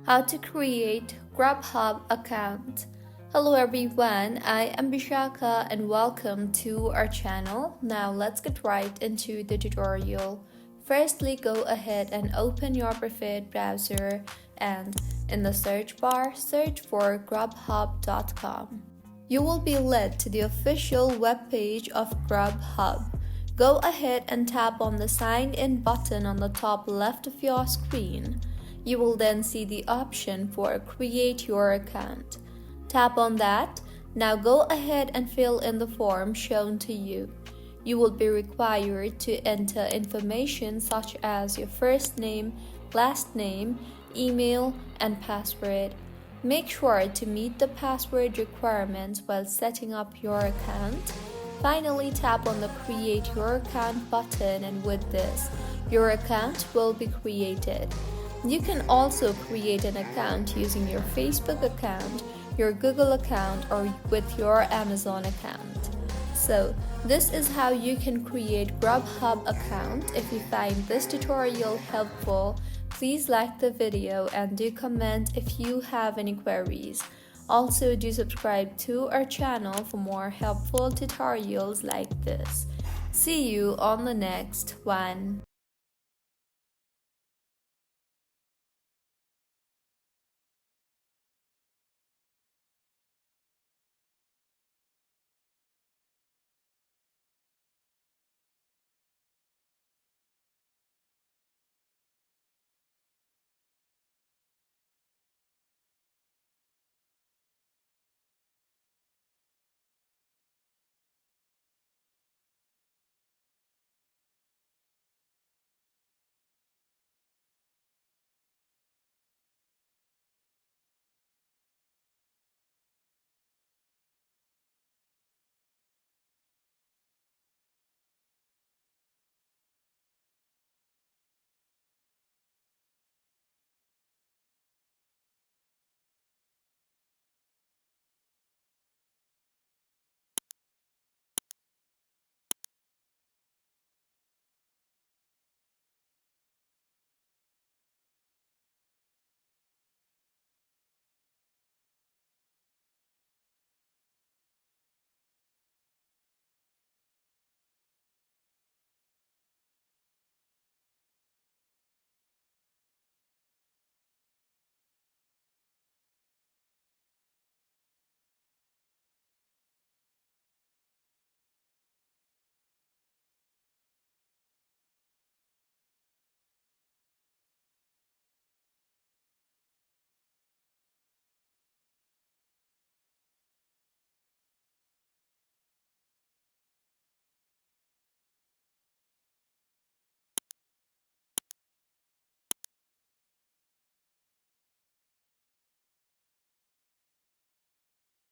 How to create Grubhub account. Hello everyone, I am Bishaka and welcome to our channel. Now let's get right into the tutorial. Firstly, go ahead and open your preferred browser and in the search bar, search for grubhub.com. You will be led to the official webpage of Grubhub. Go ahead and tap on the sign in button on the top left of your screen. You will then see the option for create your account. Tap on that. Now go ahead and fill in the form shown to you. You will be required to enter information such as your first name, last name, email, and password. Make sure to meet the password requirements while setting up your account. Finally, tap on the Create Your Account button, and with this, your account will be created. You can also create an account using your Facebook account, your Google account, or with your Amazon account. So, this is how you can create Grubhub account. If you find this tutorial helpful, please like the video and do comment if you have any queries. Also, do subscribe to our channel for more helpful tutorials like this. See you on the next one.